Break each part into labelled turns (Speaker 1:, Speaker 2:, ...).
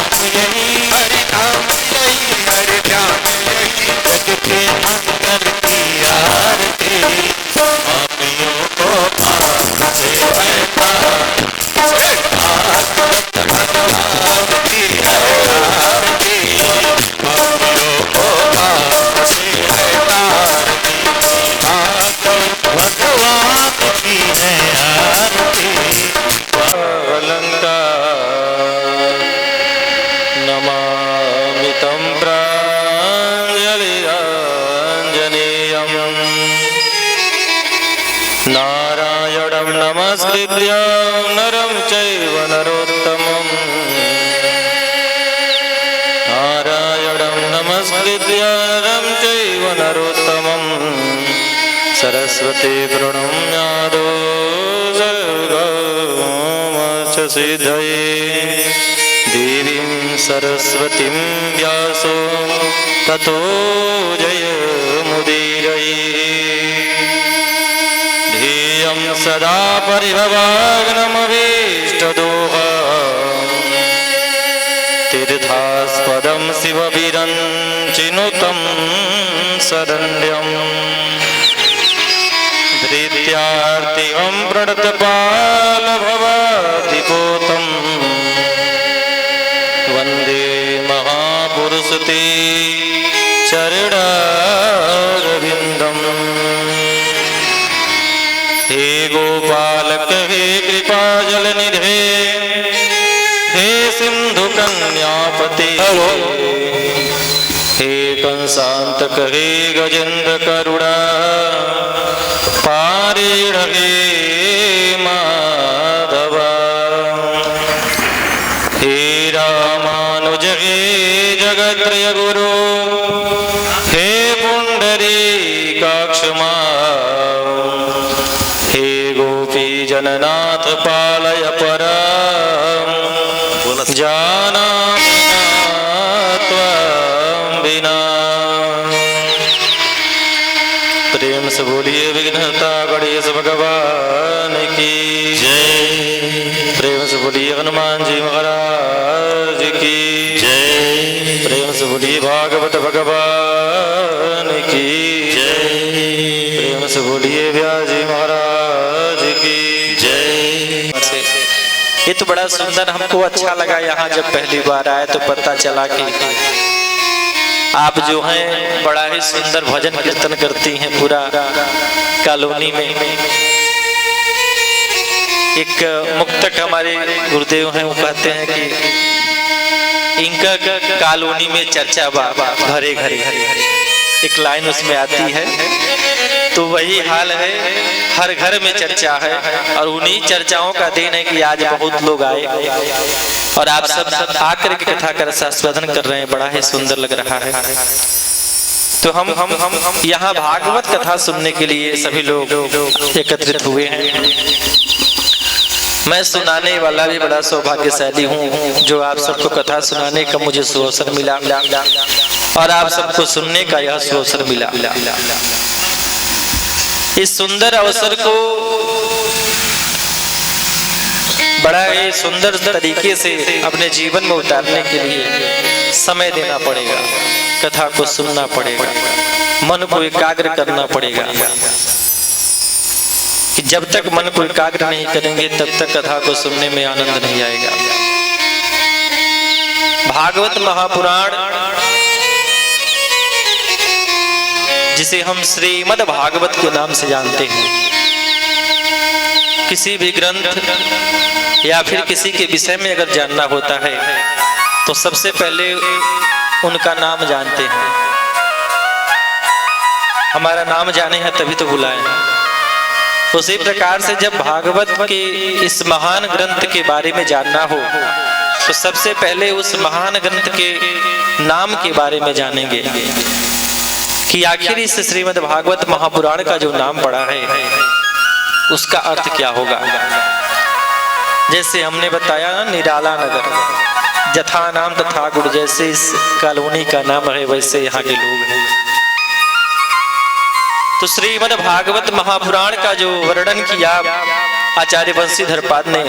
Speaker 1: ध्यान यही, हरि नाम यही, हरि ध्यान यही, जग के मंगल की आरती, पापियों को पाप से हटाए, भागवत भगवान की है आरती, पापियों को पाप से हटाए, भागवत भगवान की है आरती। अलंकार नमामि तं प्राञ्जलिराञ्जनेयं, नारायणं नमस्कृत्य नरं चैव नरोत्तमं, नारायणं नमस्कृत्य नरं चैव नरोत्तमं, सरस्वती प्रणम्यादो सिद्धये, देवीं सरस्वतीं व्यासो ततो जयमुदीरये, ध्येयं सदा परिभवाग्नमभीष्टदोहम्, तीर्थास्पदं शिवविरञ्चिनुतं शरण्यम्, धृत्यार्तिहं प्रणतपालभवाधिपोतं, वन्दे महापुरुष ते चरणारविन्दम्। हे गोपालक हे कृपाजलनिधे, हे सिन्धुकन्यापते, हे कंसान्तक हे गजेन्द्रकरुणा पारेण हे माधव, हे रामानुज हे जगत्रय गुरु, हे पुंडरीकाक्षमा, हे गोपी जननाथ पालय परां, जानामि त्वां विना। प्रेम से बोलिए विघ्नहर्ता गणेश भगवान की जय, प्रेम से बोलिए हनुमान जी महाराज की जय, प्रेम से बोलिए भागवत भगवान की जय, प्रेम से बोलिए व्यास जी महाराज की जय। ये तो बड़ा सुंदर हमको अच्छा लगा, यहाँ जब पहली बार आए तो पता चला कि आप जो हैं बड़ा ही सुंदर भजन कीर्तन करती हैं। पूरा कॉलोनी में एक मुक्तक हमारे गुरुदेव हैं, वो कहते हैं कि इनका कॉलोनी में चर्चा घरे घरे, एक लाइन उसमें आती है, तो वही हाल है, हर घर में चर्चा है। और उन्हीं चर्चाओं का दिन है कि आज बहुत लोग आए और आप सब आकर के कथा कर संस्वादन कर रहे हैं, बड़ा ही सुंदर लग रहा है। तो हम यहाँ भागवत कथा सुनने के लिए सभी लोग एकत्रित हुए हैं। मैं सुनाने वाला भी बड़ा सौभाग्यशाली हूँ, जो आप सबको कथा सुनाने का मुझे सुअवसर मिला और आप सबको सुनने का यह सुअवसर मिला। इस सुंदर अवसर को बड़ा ही सुंदर तरीके से अपने जीवन में उतारने के लिए समय देना पड़ेगा, कथा को सुनना पड़ेगा, मन को एकाग्र करना पड़ेगा। कि जब तक मन को एकाग्र नहीं करेंगे तब तक कथा को सुनने में आनंद नहीं आएगा। भागवत महापुराण, जिसे हम श्रीमद् भागवत के नाम से जानते हैं, किसी भी ग्रंथ या फिर किसी के विषय में अगर जानना होता है तो सबसे पहले उनका नाम जानते हैं। हमारा नाम जाने हैं तभी तो बुलाए हैं। उसी प्रकार से जब भागवत के इस महान ग्रंथ के बारे में जानना हो तो सबसे पहले उस महान ग्रंथ के नाम के बारे में जानेंगे कि आखिर इस श्रीमद् भागवत महापुराण का जो नाम पड़ा है उसका अर्थ क्या होगा। जैसे हमने बताया निराला नगर, जथा नाम तथा गुण, जैसे इस कॉलोनी का नाम है वैसे यहाँ के लोग हैं। तो श्रीमद् भागवत महापुराण का जो वर्णन किया आचार्य बंशीधर पाद ने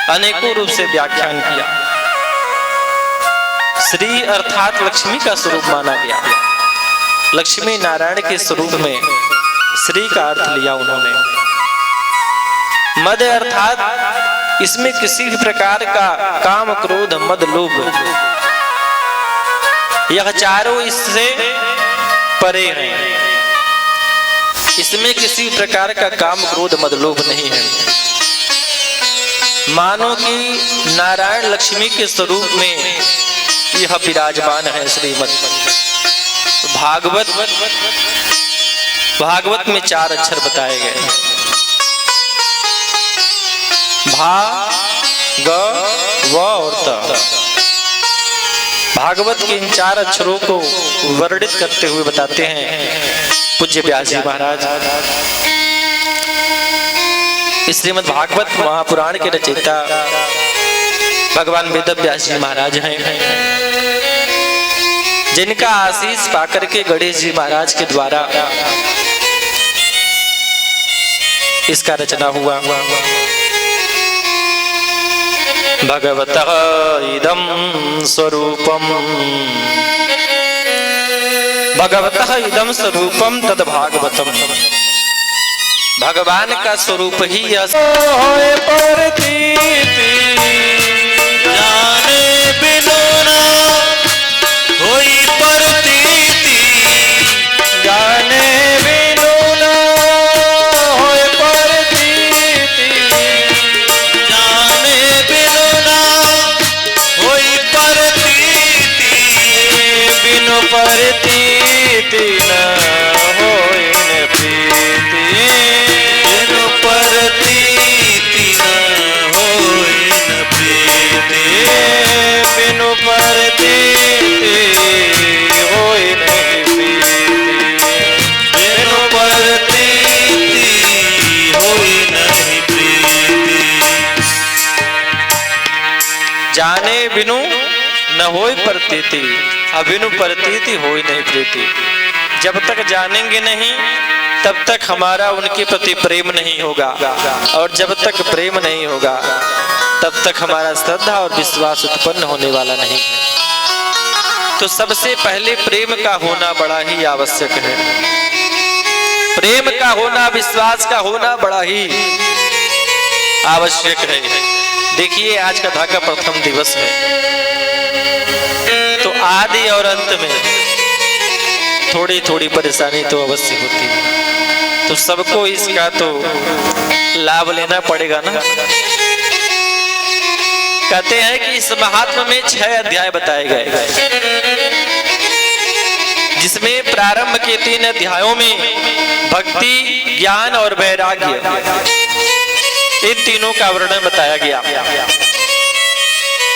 Speaker 1: अनेकों रूप से व्याख्यान किया। श्री अर्थात लक्ष्मी का स्वरूप माना गया। लक्ष्मी नारायण के स्वरूप में श्री का अर्थ लिया उन्होंने। मद अर्थात इसमें किसी भी प्रकार का काम, क्रोध, मद, लोभ, यह चारों इससे परे हैं। इसमें किसी प्रकार का काम, क्रोध, मद, लोभ नहीं है। मानो कि नारायण लक्ष्मी के स्वरूप में यह विराजमान है। श्रीमद भागवत में 4 अक्षर बताए गए, भा, ग, व और त। भागवत के इन 4 अक्षरों को वर्णित करते हुए बताते हैं पूज्य व्यास जी महाराज। श्रीमद् भागवत महापुराण के रचयिता भगवान वेद व्यास जी महाराज हैं, जिनका आशीष पाकर के गणेश जी महाराज के द्वारा इसका रचना हुआ। भगवतः इदं स्वरूपम, भगवतः इदं स्वरूपम तद भागवतम। भगवान का स्वरूप ही यह होए प्रतीति, जाने बिनु न होई प्रतीति, जाने बिनु न होए प्रतीति, जाने बिनु न होई प्रतीति, बिनु प्रतीति न होई न प्रीति, बिनु प्रतीति न होई न प्रीति, बिनु प्रतीति होई नहीं प्रीति, बिनु प्रतीति होई नहीं प्रीति। जाने बिनु न होई प्रतीति, अबिनु प्रतीति होई नहीं प्रीति। जब तक जानेंगे नहीं तब तक हमारा उनके प्रति प्रेम नहीं होगा, और जब तक प्रेम नहीं होगा तब तक हमारा श्रद्धा और विश्वास उत्पन्न होने वाला नहीं है। तो सबसे पहले प्रेम का होना बड़ा ही आवश्यक है। प्रेम का होना, विश्वास का होना बड़ा ही आवश्यक है। देखिए आज कथा का प्रथम दिवस है, तो आदि और अंत में थोड़ी थोड़ी परेशानी तो अवश्य होती है, तो सबको इसका तो लाभ लेना पड़ेगा ना। कहते हैं कि इस महात्मा में 6 अध्याय बताए गए, जिसमें प्रारंभ के 3 अध्यायों में भक्ति, ज्ञान और वैराग्य, इन तीनों का वर्णन बताया गया,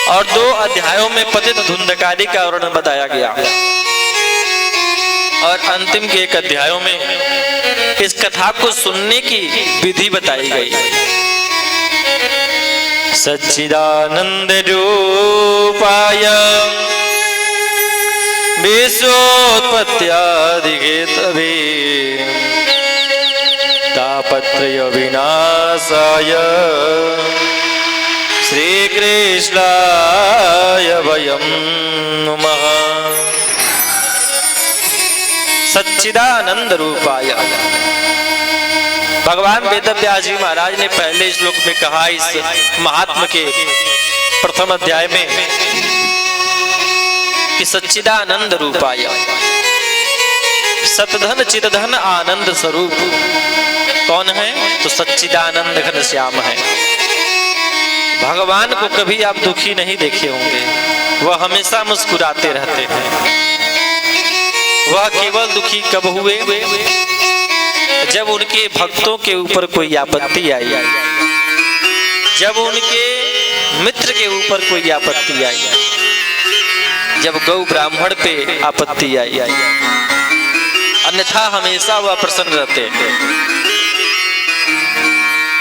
Speaker 1: और 2 अध्यायों में पतित धुंधकारी का वर्णन बताया गया, और अंतिम के 1 अध्यायों में इस कथा को सुनने की विधि बताई गई। सच्चिदानंद रूपाय विश्वोत्पत्त्यादि हेतवे तापत्रय विनाशाय श्री कृष्णाय वयं नमः। सच्चिदानंद रूपाय, भगवान वेदव्यास जी महाराज ने पहले श्लोक में कहा इस महात्मा के प्रथम अध्याय में कि सच्चिदानंद रूपाय, सतधन चितधन आनंद स्वरूप कौन है? तो सच्चिदानंद घनश्याम है। भगवान को कभी आप दुखी नहीं देखे होंगे, वह हमेशा मुस्कुराते रहते हैं। वह केवल दुखी कब हुए? जब उनके भक्तों के ऊपर कोई आपत्ति आई, जब उनके मित्र के ऊपर कोई आपत्ति आई, जब गौ ब्राह्मण पे आपत्ति आई, अन्यथा हमेशा वह प्रसन्न रहते हैं।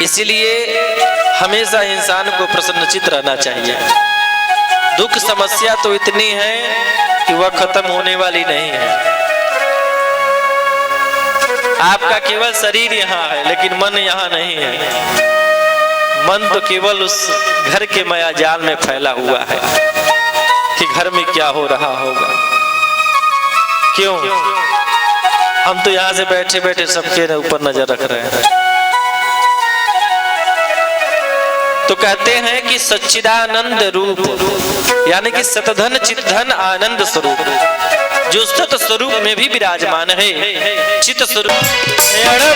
Speaker 1: इसलिए हमेशा इंसान को प्रसन्नचित रहना चाहिए। दुख समस्या तो इतनी है कि वह खत्म होने वाली नहीं है। आपका केवल शरीर यहाँ है, लेकिन मन यहाँ नहीं है। मन तो केवल उस घर के माया जाल में फैला हुआ है। कि घर में क्या हो रहा होगा। क्यों? हम तो यहां से बैठे बैठे सबके ऊपर नजर रख रहे हैं। तो कहते हैं कि सच्चिदानंद रूप यानी कि सतधन चितधन आनंद स्वरूप जो सत स्वरूप में भी विराजमान है, चित स्वरूप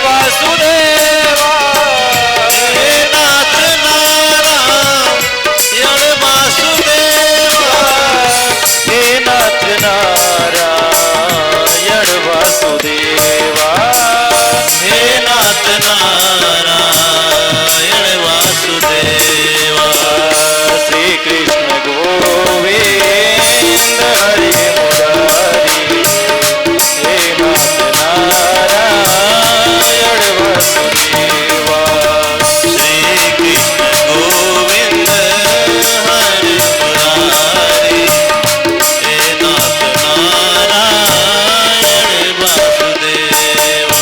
Speaker 1: वासुदेवा नाथ नारायण वासुदेवा हे नाथ नारायण वासुदेवा हे नाथ नारायण वासुदेवा श्री कृष्ण गोविंद हरे मुरारी हे नाथ नारायण वासुदेवा श्री कृष्ण गोविंद हरे मुरारी हे नाथ नारायण वासुदेवा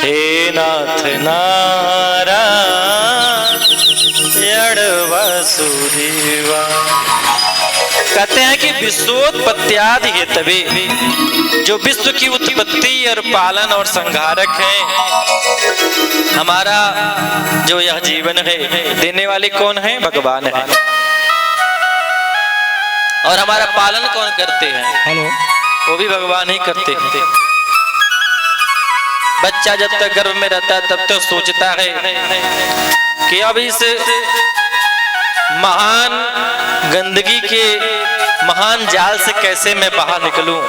Speaker 1: हे नाथ नारायण वासुदेवा। कहते हैं कि विश्वोत्पत्त्यादि हेतवे जो विश्व की उत्पत्ति और पालन और संहारक है, हमारा जो यह जीवन है देने वाले कौन है? भगवान है। और हमारा पालन कौन करते हैं? हेलो, वो भी भगवान ही करते हैं। बच्चा जब तक गर्भ में रहता है तब तक सोचता है कि अब इस महान गंदगी के महान जाल से कैसे मैं बाहर निकलूं।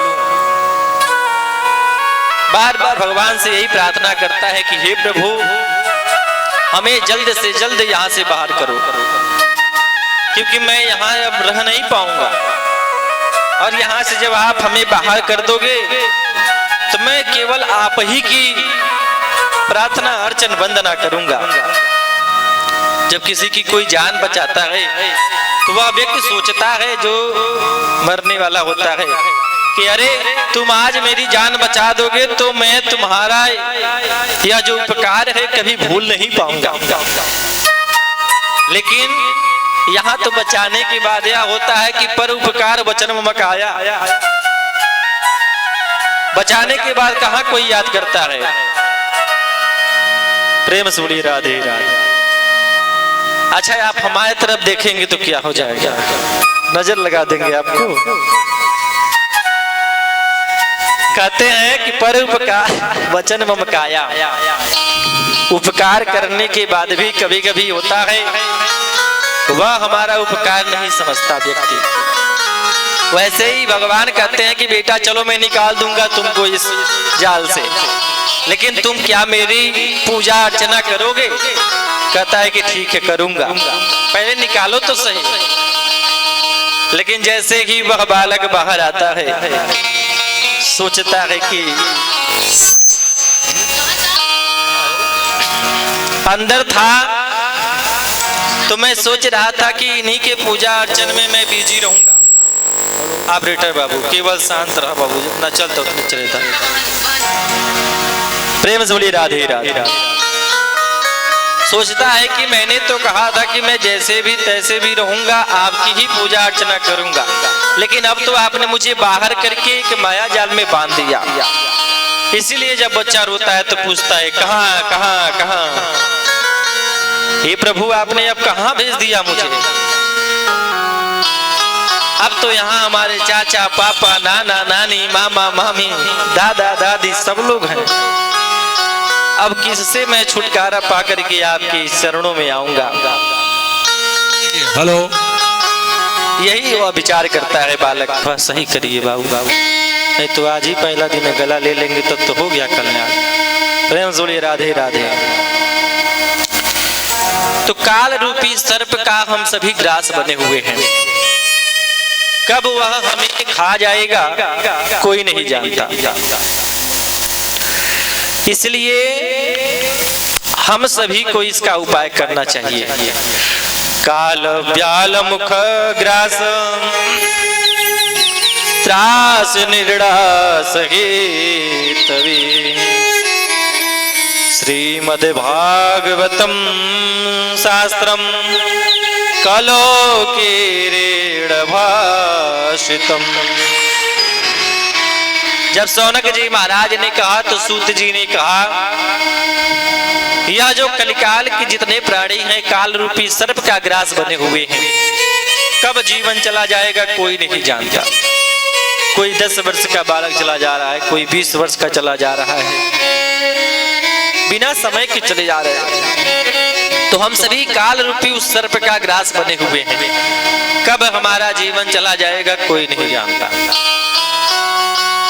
Speaker 1: बार बार भगवान से यही प्रार्थना करता है कि हे प्रभु हमें जल्द से जल्द यहाँ से बाहर करो, क्योंकि मैं यहाँ अब रह नहीं पाऊंगा। और यहाँ से जब आप हमें बाहर कर दोगे तो मैं केवल आप ही की प्रार्थना अर्चन वंदना करूंगा। जब किसी की कोई जान बचाता है तो वह व्यक्ति सोचता है जो मरने वाला होता है कि अरे तुम आज मेरी जान बचा दोगे तो मैं तुम्हारा यह जो उपकार है कभी भूल नहीं पाऊंगा। लेकिन यहाँ तो बचाने के बाद यह होता है कि पर उपकार वचन मकाया, बचाने के बाद कहाँ कोई याद करता है। प्रेम से बोलिए राधे राधे। अच्छा, आप हमारे तरफ देखेंगे तो क्या हो जाएगा? नजर लगा देंगे आपको। कहते हैं कि पर उपकार वचन ममकाया, उपकार करने के बाद भी कभी कभी होता है वह हमारा उपकार नहीं समझता व्यक्ति। वैसे ही भगवान कहते हैं कि बेटा चलो मैं निकाल दूंगा तुमको इस जाल से, लेकिन तुम क्या मेरी पूजा अर्चना करोगे? कहता है कि ठीक है करूंगा, पहले निकालो तो सही। लेकिन जैसे ही वह बालक बाहर आता है सोचता है कि अंदर था तो मैं सोच रहा था कि इन्हीं के पूजा अर्चन में मैं बिजी रहूंगा। ऑपरेटर बाबू केवल शांत रहा बाबू, जितना चलता उतना चलेता। प्रेम से बोलिए राधे राधे। सोचता है कि मैंने तो कहा था कि मैं जैसे भी तैसे भी रहूंगा, आपकी ही पूजा अर्चना करूंगा, लेकिन अब तो आपने मुझे बाहर करके एक माया जाल में बांध दिया। इसीलिए जब बच्चा रोता है तो पूछता है कहाँ कहाँ कहाँ। हे प्रभु आपने अब कहाँ भेज दिया मुझे? अब तो यहाँ हमारे चाचा पापा नाना नानी मामा मामी दादा दादी सब लोग हैं। अब किससे मैं छुटकारा पाकर के आपके चरणों में आऊंगा? हेलो, यही वह विचार करता है बालक। बस सही करिए बाबू बाबू, नहीं तो आज ही पहला दिन गला ले लेंगे तब तो हो गया कल्याण। प्रेम जोड़िए राधे राधे। तो काल रूपी सर्प का हम सभी ग्रास बने हुए हैं। कब वह हमें खा जाएगा कोई नहीं जानता। इसलिए हम सभी को इसका उपाय करना चाहिए। काल व्याल मुख ग्रास त्रास निर्णास हेतवे श्रीमद् भागवतम शास्त्रम कलोकीरेण भाषितम्। जब सौनक जी महाराज ने कहा तो सूत जी ने कहा, यह जो कलिकाल के जितने प्राणी हैं काल रूपी सर्प का ग्रास बने हुए हैं, कब जीवन चला जाएगा कोई नहीं जानता। कोई 10 वर्ष का बालक चला जा रहा है, कोई 20 वर्ष का चला जा रहा है, बिना समय के चले जा रहे हैं। तो हम सभी काल रूपी उस सर्प का ग्रास बने हुए हैं, कब हमारा जीवन चला जाएगा कोई नहीं जानता।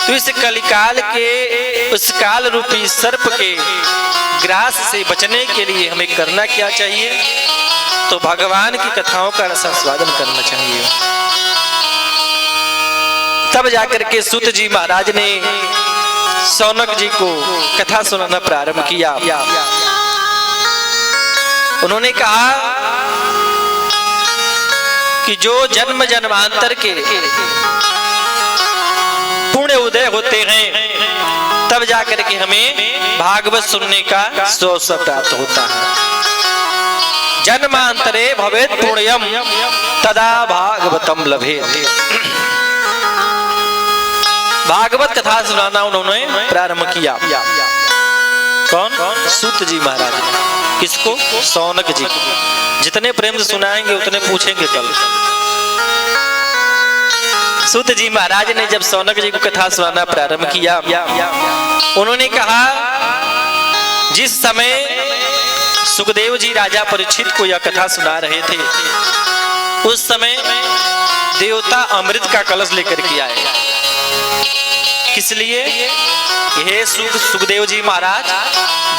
Speaker 1: तो इस कलिकाल के उस काल रूपी सर्प के ग्रास से बचने के लिए हमें करना क्या चाहिए? तो भगवान की कथाओं का रसास्वादन करना चाहिए। तब जाकर के सूत जी महाराज ने सौनक जी को कथा सुनाना प्रारंभ किया। उन्होंने कहा कि जो जन्म जन्मांतर के पुण्य उदय होते हैं, तब जाकर के हमें भागवत सुनने का अवसर प्राप्त होता है। जन्मांतरे भवेत् पुण्यम तदा भागवतम लभेत्। भागवत कथा सुनाना उन्होंने प्रारंभ किया। कौन? सूत जी महाराज ने। किसको? सौनक जी को। जितने प्रेम से सुनाएंगे उतने पूछेंगे कल। सूत जी महाराज ने जब सौनक जी को कथा सुनाना प्रारंभ किया, उन्होंने कहा, जिस समय सुखदेव जी राजा परीक्षित को यह कथा सुना रहे थे, उस समय देवता अमृत का कलश लेकर के आए। किस लिए? हे सुखदेव जी महाराज,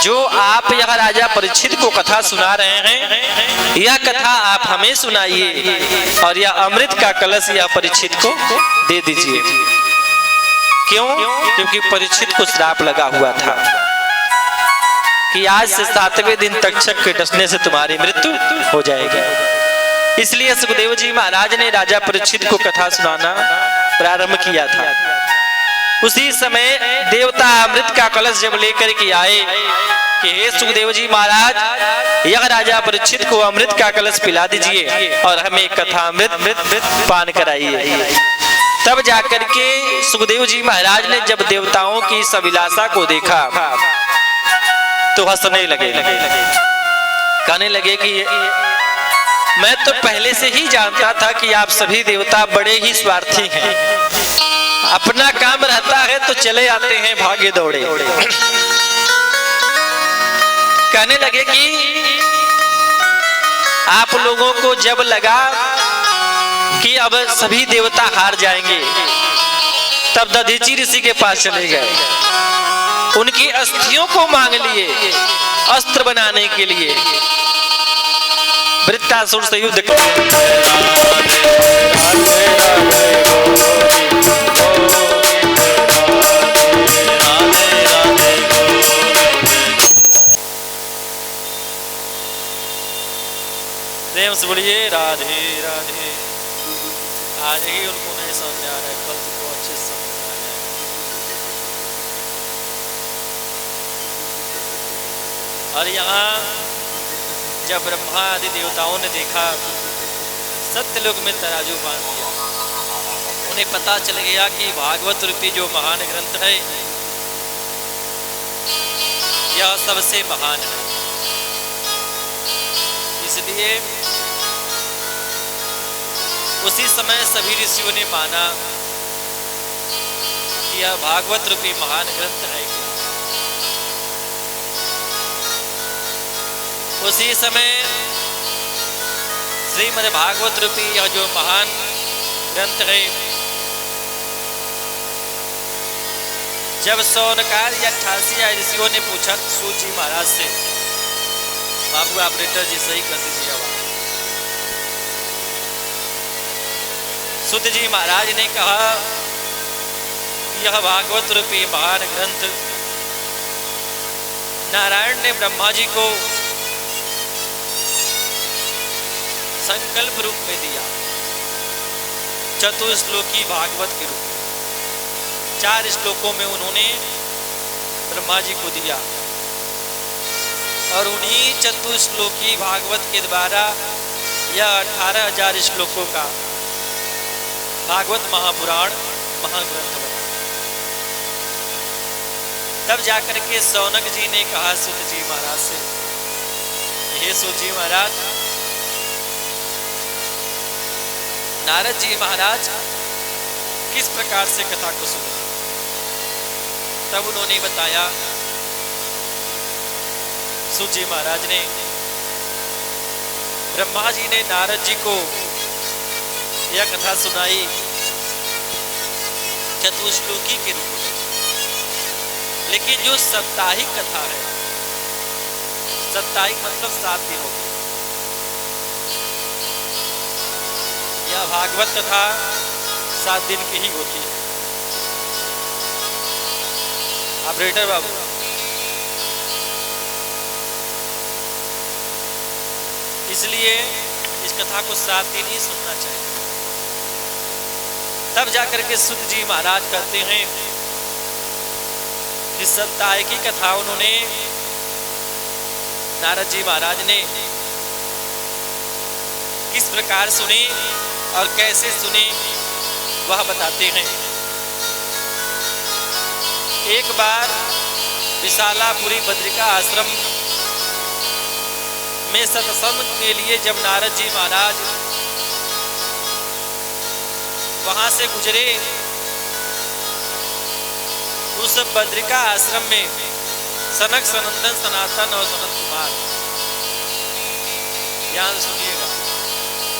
Speaker 1: जो आप यह राजा परीक्षित को कथा सुना रहे हैं, यह कथा आप हमें सुनाइए और यह अमृत का कलश यह परीक्षित को दे दीजिए। क्यों? क्योंकि परीक्षित को श्राप लगा हुआ था कि आज से 7वें दिन तक्षक के डसने से तुम्हारी मृत्यु हो जाएगी। इसलिए सुखदेव जी महाराज ने राजा परीक्षित को कथा सुनाना प्रारंभ किया था। उसी समय देवता अमृत का कलश जब लेकर के आए कि हे सुखदेव जी महाराज, यह राजा परीक्षित को अमृत का कलश पिला दीजिए और हमें कथा अमृत पान कराइए। तब जाकर के सुखदेव जी महाराज ने जब देवताओं की इस अभिलाषा को देखा तो हंसने लगे, कहने लगे कि मैं तो पहले से ही जानता था कि आप सभी देवता बड़े ही स्वार्थी हैं। अपना काम रहता है तो चले आते हैं भागे दौड़े। कहने लगे कि आप लोगों को जब लगा कि अब सभी देवता हार जाएंगे, तब दधीचि ऋषि के पास चले गए। उनकी अस्थियों को मांग लिए अस्त्र बनाने के लिए। वृत्तासुर से युद्ध प्रेम से बोलिए राधे राधे। आज ही उनको नहीं समझ आ रहा है, कल तो अच्छे से समझ आ जाएगा। और यहाँ जब ब्रह्मा आदि देवताओं ने देखा, सत्यलोक में तराजू बांध दिया। उन्हें पता चल गया कि भागवत रूपी जो महान ग्रंथ है, यह सबसे महान है। इसलिए उसी समय सभी ऋषियों ने माना कि यह भागवत रूपी महान ग्रंथ है। उसी समय श्रीमद् भागवत रूपी यह जो महान ग्रंथ है, जब सौनकार या 88 ऋषियों ने पूछा सूत जी महाराज से, बाबू ऑपरेटर जी सही कर दीजिए आवाज। सूत जी महाराज ने कहा, यह भागवत रूपी महान ग्रंथ नारायण ने ब्रह्मा जी को संकल्प रूप में दिया, चतुश्लोकी भागवत के रूप में। 4 श्लोकों में उन्होंने ब्रह्मा जी को दिया और उन्हीं चतुश्लोकी भागवत के द्वारा
Speaker 2: यह 18,000 श्लोकों का भागवत महापुराण महाग्रंथ बना। तब जाकर के सौनक जी ने कहा सूत जी महाराज से, हे सूत जी महाराज, नारद जी महाराज किस प्रकार से कथा को सुने। तब उन्होंने बताया, सूत जी महाराज ने, ब्रह्मा जी ने नारद जी को यह कथा सुनाई चतुश्लोकी के रूप में, लेकिन जो साप्ताहिक कथा है, साप्ताहिक मतलब 7 दिनों की, यह भागवत कथा 7 दिन की ही होती है। ऑपरेटर बाबू, इसलिए इस कथा को 7 दिन ही सुनना चाहिए। तब जाकर के सूत जी महाराज कहते हैं कि साप्ताहिक की कथा उन्होंने नारद जी महाराज ने किस प्रकार सुनी और कैसे सुनी वह बताते हैं। एक बार विशालापुरी बद्रिका आश्रम में सत्संग के लिए जब नारद जी महाराज वहां से गुजरे, उस बद्रिका आश्रम में सनक, सनंदन, सनातन और सनत कुमार, ध्यान सुनिएगा,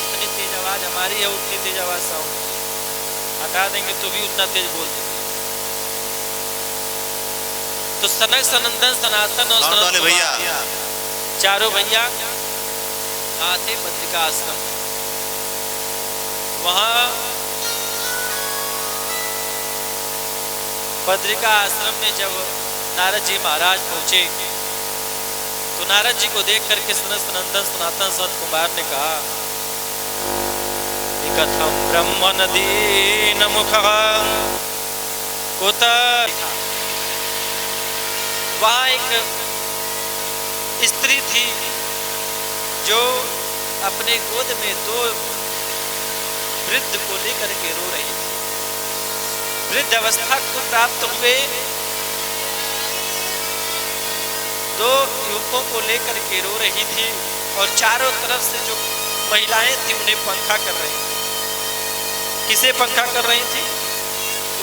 Speaker 2: इतनी तेज आवाज हमारी है, उतनी तेज आवाज साउंड हटा देंगे तो भी उतना तेज बोल देंगे। तो सनक, सनंदन, सनातन और सनत कुमार, चारों भैया कहाँ थे? बद्रिका आश्रम। वहां बद्रिका आश्रम में जब नारद जी महाराज पहुंचे तो नारद जी को देख करके सनत, सनंदन, सनातन, सनत कुमार ने कहा, कथम ब्रह्म नदीन मुख कुत। वहां एक स्त्री थी जो अपने गोद में 2 वृद्ध को लेकर के रो रही थी। वृद्ध अवस्था को प्राप्त हुए 2 युवकों को लेकर के रो रही थी और चारों तरफ से जो महिलाएं थी उन्हें पंखा कर रही थी। किसे पंखा कर रही थी?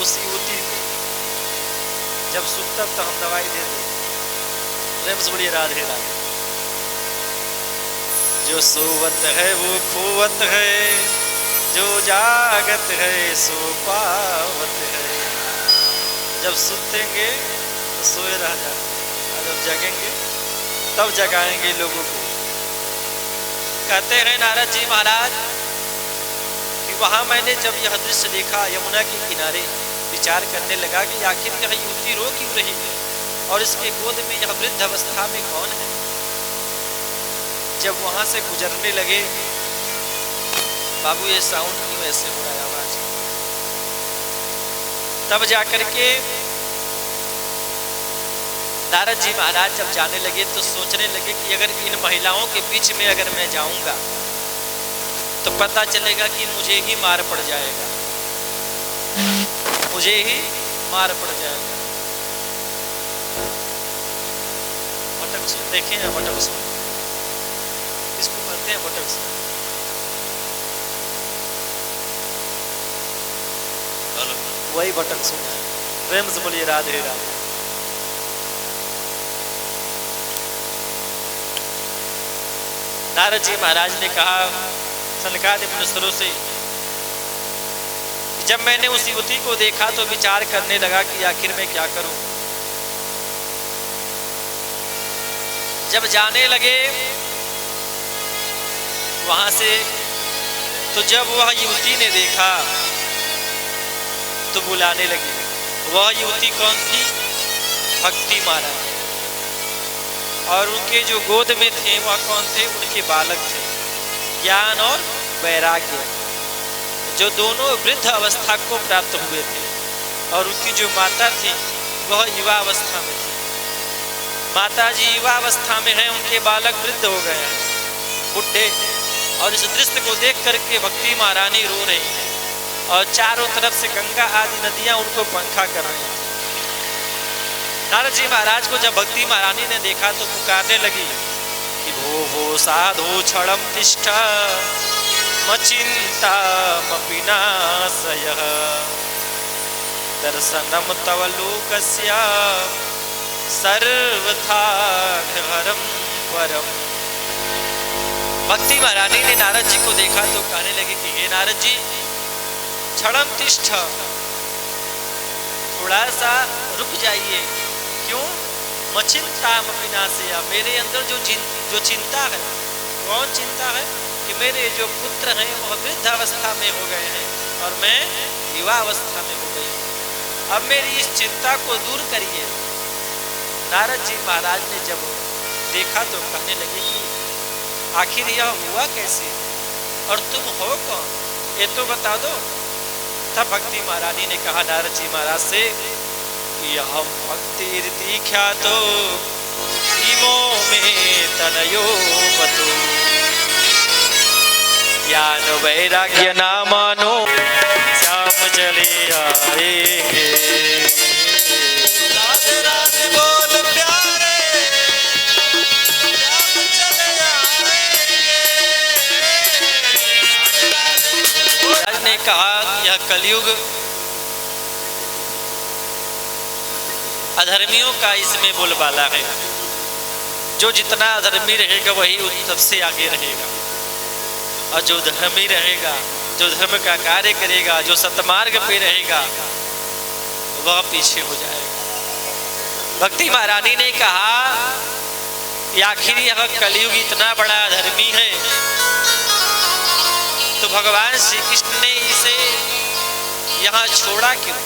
Speaker 2: उस युवती को। जब सुनता तो हम दवाई दे दें। प्रेम से बोलिए राधे राधे। जो सोवत है वो खोवत है, जो जागत है सो पावत है। जब सुतेंगे तो सोए रह जाते, और जब जगेंगे तब जगाएंगे लोगों को। कहते हैं नारद जी महाराज कि वहां मैंने जब यह दृश्य देखा, यमुना के किनारे विचार करने लगा कि आखिर यह युवती रो क्यों रही है और इसके गोद में यह वृद्ध अवस्था में कौन है। जब वहां से गुजरने लगे, बाबू ये साउंड क्यों ऐसे हो रहा है आवाज? तब जाकर के नारद जी महाराज जब जाने लगे तो सोचने लगे कि अगर इन महिलाओं के बीच में अगर मैं जाऊंगा तो पता चलेगा कि मुझे ही मार पड़ जाएगा, मुझे ही मार पड़ जाएगा। बटक सुन, देखें ना बटक सुन, इसको कहते हैं बटक सुन। वही बटक सुन है। प्रेम से बोलिए राधे राधे। नारद जी महाराज ने कहा सनकादि मुनीश्वरों से, जब मैंने उस युवती को देखा तो विचार करने लगा कि आखिर मैं क्या करूं। जब जाने लगे वहां से, तो जब वह युवती ने देखा तो बुलाने लगी। वह युवती कौन थी? भक्ति महाराज। और उनके जो गोद में थे वह कौन थे? उनके बालक थे, ज्ञान और वैराग्य, जो दोनों वृद्ध अवस्था को प्राप्त हुए थे। और उनकी जो माता थी वह युवा अवस्था में थी। माता जी युवा अवस्था में हैं, उनके बालक वृद्ध हो गए हैं, बुढ़े और इस दृश्य को देख करके भक्ति महारानी रो रही है और चारों तरफ से गंगा आदि नदियां उनको पंखा कर रही थी। नारद जी महाराज को जब भक्ति महारानी ने देखा तो पुकारने लगी कि भो साधु क्षणम तिष्ठ मचिंता मपिनाशयः दर्शनम तव लोकस्य सर्वथा हरम परम। भक्ति महारानी ने नारद जी को देखा तो कहने लगी कि हे नारद जी, क्षणम तिष्ठ, थोड़ा सा रुक जाइए। क्यों? मचिंता मपिनाशया, मेरे अंदर जो चिंता है। कौन चिंता है? कि मेरे जो पुत्र हैं वह वृद्धावस्था में हो गए हैं और मैं युवावस्था में हो गई। अब मेरी इस चिंता को दूर करिए। नारद जी महाराज ने जब देखा तो कहने लगे कि आखिर यह हुआ कैसे और तुम हो कौन, ये तो बता दो। तब भक्ति महारानी ने कहा नारद जी महाराज से कि हम भक्ति ख्यातो इमो में तनयो बतो ज्ञान वैराग्य ना मानो श्याम चले आएंगे। राधे राधे बोल प्यारे श्याम चले आएंगे। राज ने कहा यह कलयुग अधर्मियों का इसमें बोलबाला है। जो जितना अधर्मी रहेगा वही सबसे आगे रहेगा और जो धर्मी रहेगा, जो धर्म का कार्य करेगा, जो सतमार्ग पे रहेगा वह पीछे हो जाएगा। भक्ति महारानी ने कहा कि आखिर यह कलयुग इतना बड़ा अधर्मी है तो भगवान श्री कृष्ण ने इसे यहाँ छोड़ा क्यों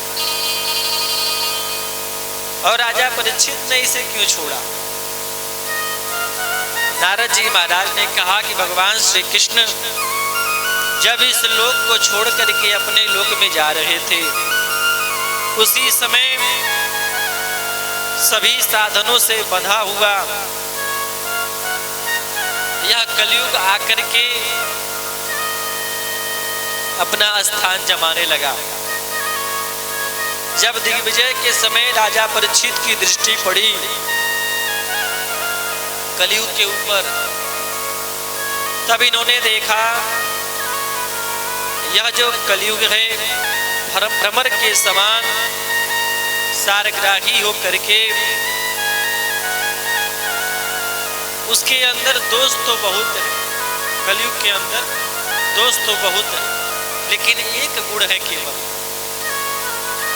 Speaker 2: और राजा परीक्षित ने इसे क्यों छोड़ा? नारद जी महाराज ने कहा कि भगवान श्री कृष्ण जब इस लोक को छोड़ करके अपने लोक में जा रहे थे उसी समय सभी साधनों से बंधा हुआ यह कलयुग आकर के अपना स्थान जमाने लगा। जब दिग्विजय के समय राजा परीक्षित की दृष्टि पड़ी कलयुग के ऊपर, तब इन्होंने देखा यह जो कलयुग है भ्रमर के समान सारग्राही हो करके उसके अंदर दोष तो बहुत है। कलयुग के अंदर दोष तो बहुत है लेकिन एक गुण है,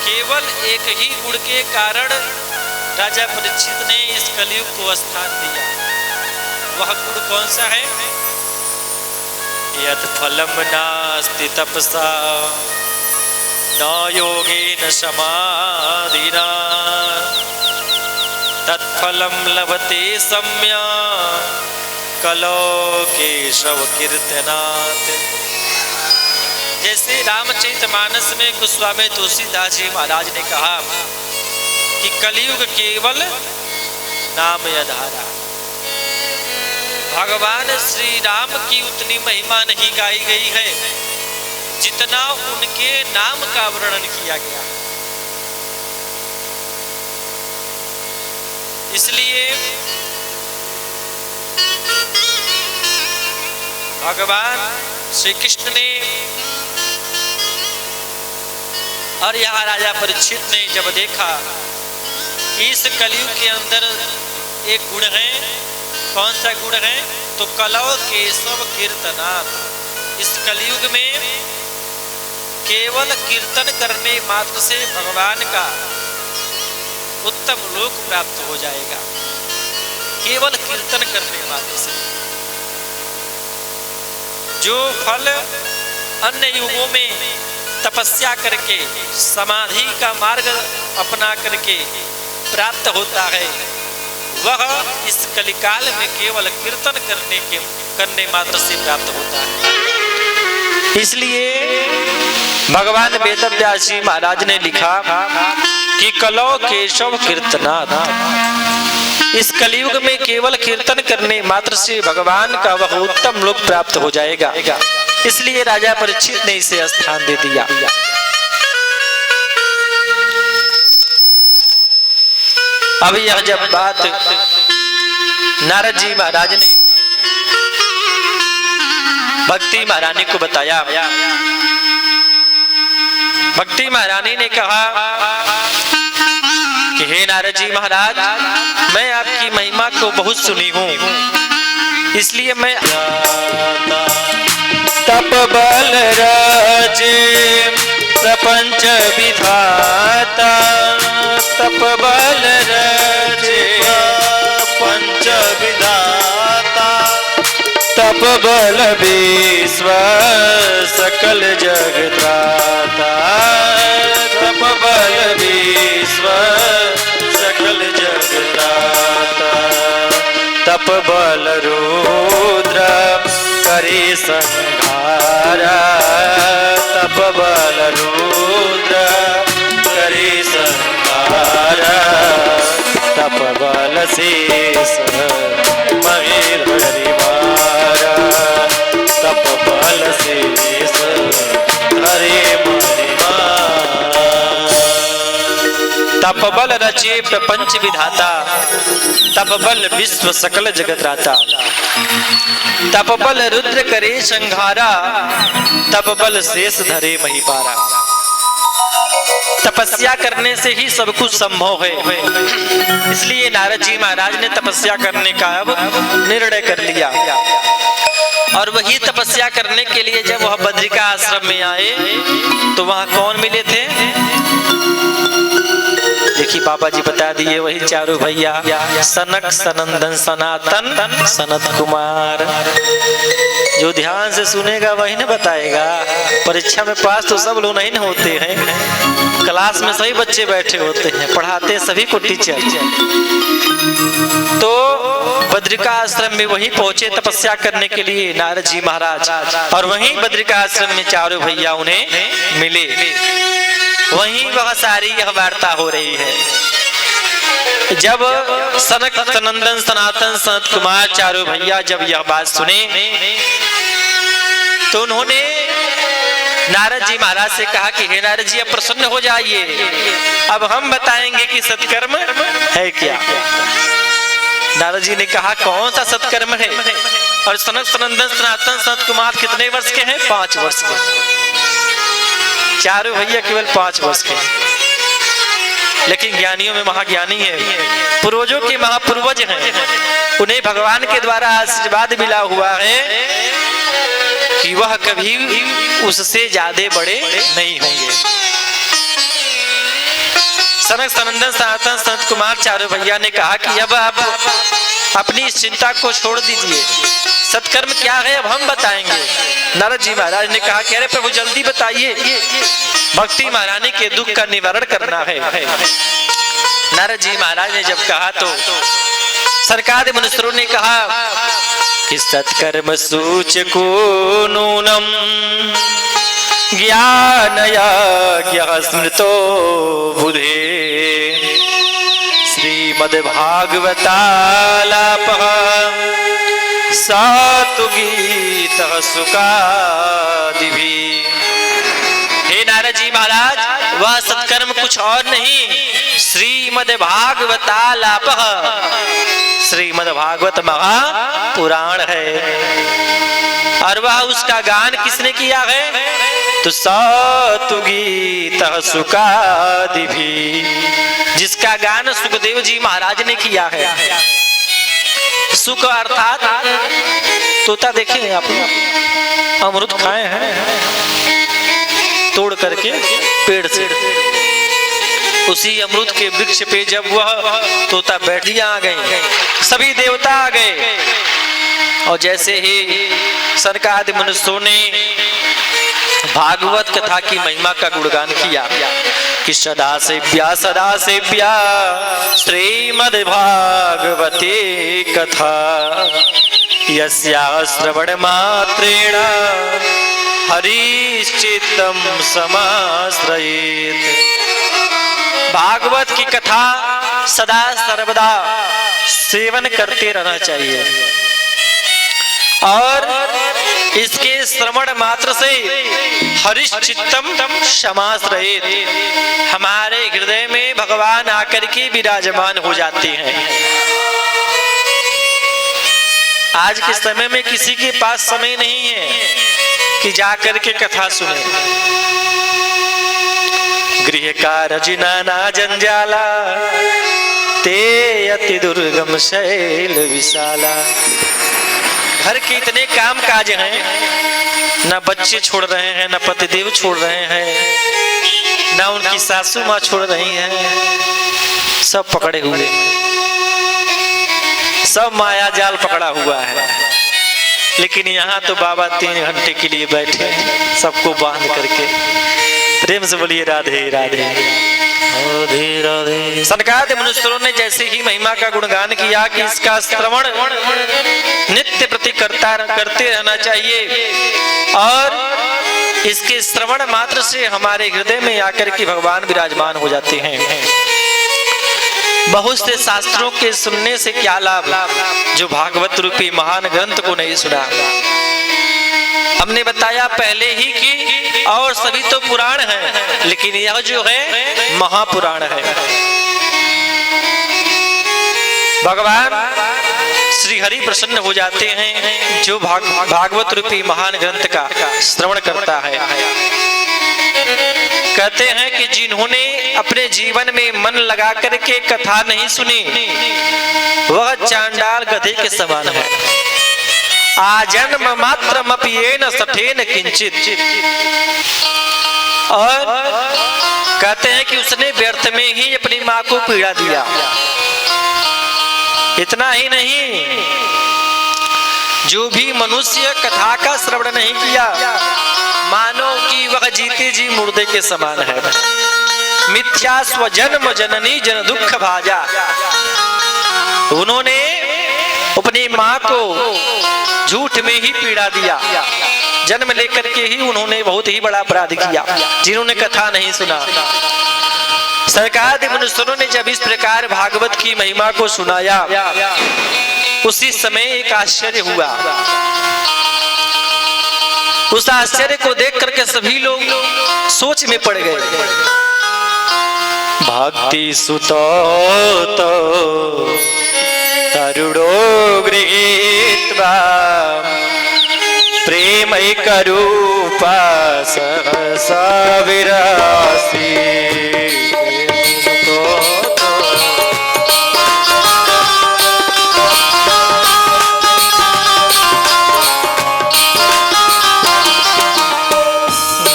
Speaker 2: केवल एक ही गुण के कारण राजा परीक्षित ने इस कलयुग को स्थान दिया। वह गुण कौन सा है? यत् फलम नास्ति तपसा न योगेन समाधिना तत्फलम लभते सम्यक् कलौ केशव कीर्तनात्। जैसे रामचरितमानस में गोस्वामी तुलसीदास जी महाराज ने कहा कि कलयुग केवल नाम आधारा। भगवान श्री राम की उतनी महिमा नहीं गाई गई है जितना उनके नाम का वर्णन किया गया। इसलिए भगवान श्री कृष्ण ने और यहाँ राजा परीक्षित ने जब देखा कि इस कलयुग के अंदर एक गुण है, कौन सा गुण है? तो कलौ केशव कीर्तनात्। इस कलयुग में केवल कीर्तन करने मात्र से भगवान का उत्तम लोक प्राप्त हो जाएगा। केवल कीर्तन करने मात्र से जो फल अन्य युगों में तपस्या करके समाधि का मार्ग अपना करके प्राप्त होता है वह इस कलिकाल में केवल कीर्तन करने मात्र से प्राप्त होता है। इसलिए भगवान वेदव्यास जी महाराज ने लिखा कि कलौ केशव कीर्तनात्। इस कलयुग में केवल कीर्तन करने मात्र से भगवान का वह उत्तम लोक प्राप्त हो जाएगा। इसलिए राजा परीक्षित ने इसे स्थान दे दिया। अब यह जब बात नारद जी महाराज ने भक्ति महारानी को बताया, भक्ति महारानी ने कहा कि हे नारद जी महाराज, मैं आपकी महिमा को बहुत सुनी हूँ, इसलिए मैं तप बल राजे प्रपंच विधाता, तप बल राजे पंच विधाता, तप बल विश्व सकल जगत्राता, तप बल विश्व सकल जगत्राता, तप बल रुद्र करे संहारा, तप बल रुद्र करे संहारा, तप बल शेष महेंद्र हरिवारा, तप बल शेष हरे मणिमारा, तप बल रचे प्रपंच विधाता, तप बल विश्व सकल जगत्राता, तप बल रुद्र करे संहारा, तप बल शेष धरे महिपारा। तपस्या करने से ही सब कुछ संभव है, इसलिए नारद जी महाराज ने तपस्या करने का अब निर्णय कर लिया। और वही तपस्या करने के लिए जब वह बद्रिका आश्रम में आए तो वहां कौन मिले थे? देखिए बाबा जी बता दिए, वही चारों भैया, सनक सनंदन सनातन सनत कुमार। जो ध्यान से सुनेगा वही न बताएगा। परीक्षा में पास तो सब लोग नहीं होते हैं, क्लास में सभी बच्चे बैठे होते हैं, पढ़ाते सभी को टीचर। तो बद्रिका आश्रम में वही पहुंचे तपस्या करने के लिए नारद जी महाराज, और वहीं बद्रिका आश्रम में चारों भैया उन्हें मिले। वहीं वह सारी यह वार्ता हो रही है। जब सनक सनंदन सनातन सनत कुमार चारों भैया जब यह बात सुने तो उन्होंने नारद जी महाराज से कहा कि हे नारद जी, अब प्रसन्न हो जाइए, अब हम बताएंगे कि सत्कर्म है क्या। नारद जी ने कहा कौन सा सत्कर्म है? और सनक सनंदन सनातन सनत कुमार कितने वर्ष के हैं? 5 वर्ष के। चारों भैया केवल 5 वर्ष के, लेकिन ज्ञानियों में महाज्ञानी है, पूर्वजों के महापूर्वज हैं। उन्हें भगवान के द्वारा आशीर्वाद मिला हुआ है कि वह कभी उससे ज्यादा बड़े नहीं होंगे। सनक सनंदन सनातन सनत कुमार चारों भैया ने कहा कि अब आप अपनी इस चिंता को छोड़ दीजिए, सत्कर्म क्या है अब हम बताएंगे। नारद जी महाराज ने कहा कि अरे प्रभु जल्दी बताइए, भक्ति महारानी के दुख का निवारण करना है। नारद जी महाराज ने जब कहा तो सरकार मनुष्यों ने कहा कि सत्कर्म सूचको नूनम ज्ञानया स्मृतो बुधे श्रीमद्भागवतालापः सातु गीतः सुखादिभिः। हे नारद जी महाराज, वह सत्कर्म कुछ और नहीं, श्रीमद्भागवतालापः, श्रीमद्भागवत महापुराण है। और वह उसका गान किसने किया है? तो सातु गीतः सुखादिभिः, जिसका गान सुखदेव जी महाराज ने किया है। सुख अर्थात तोता देखे आप, अमृत खाए हैं तोड़ करके पेड़ से, उसी अमृत के वृक्ष पे जब वह तोता बैठिया आ गई, सभी देवता आ गए। और जैसे ही सरकार मनुष्यों ने भागवत कथा की महिमा का गुणगान किया कि सदा सेव्या श्रीमद्भागवते कथा यस्या श्रवण मात्रेण हरिश्चित्तम समाश्रयेत्। भागवत की कथा सदा सर्वदा सेवन करते रहना चाहिए और इसके श्रवण मात्र से हरिश्चित्तम समाश्रयेत, हमारे हृदय में भगवान आकर के विराजमान हो जाते हैं। आज के समय में किसी के पास समय नहीं है कि जाकर के कथा सुने। गृह कार्य नाना जंजाला ते अति दुर्गम शैल विशाला। घर के इतने काम काज हैं, न बच्चे छोड़ रहे हैं, न पतिदेव छोड़ रहे हैं, न उनकी सासू माँ छोड़ रही हैं, सब पकड़े हुए, सब माया जाल पकड़ा हुआ है। लेकिन यहाँ तो बाबा 3 घंटे के लिए बैठे हैं, सबको बांध करके। प्रेम से बोलिए राधे राधे राधे राधे। सनकादिक मनुष्यों ने जैसे ही महिमा का गुणगान किया कि इसका श्रवण नित्य प्रति करते रहना चाहिए और इसके श्रवण मात्र से हमारे हृदय में आकर के भगवान विराजमान हो जाते हैं। बहुत से शास्त्रों के सुनने से क्या लाभ, जो भागवत रूपी महान ग्रंथ को नहीं सुना। हमने बताया पहले ही कि और सभी तो पुराण हैं, लेकिन यह जो है महापुराण है। भगवान श्री हरि प्रसन्न हो जाते हैं जो भागवत रूपी महान ग्रंथ का श्रवण करता है। कहते हैं कि जिन्होंने अपने जीवन में मन लगा करके कथा नहीं सुनी, वह चांडाल गधे के समान है। आजन्म मात्र मपियेन सठेन किंचित। और कहते हैं कि उसने व्यर्थ में ही अपनी माँ को पीड़ा दिया। इतना ही नहीं, जो भी मनुष्य कथा का श्रवण नहीं किया, मानो कि वह जीते जी मुर्दे के समान है। मिथ्या स्वजन्म जननी जन दुख भाजा। उन्होंने अपनी माँ को झूठ में ही पीड़ा दिया। जन्म लेकर के ही उन्होंने बहुत ही बड़ा अपराध किया, जिन्होंने कथा नहीं सुना। सनकादिक मनुष्यों ने जब इस प्रकार भागवत की महिमा को सुनाया, उसी समय एक आश्चर्य हुआ। उस आश्चर्य को देख करके सभी लोग सोच में पड़ गए। भक्ति सुतो तो तरुणो गृहीत्वा प्रेमैक रूपा सहसा विरासी।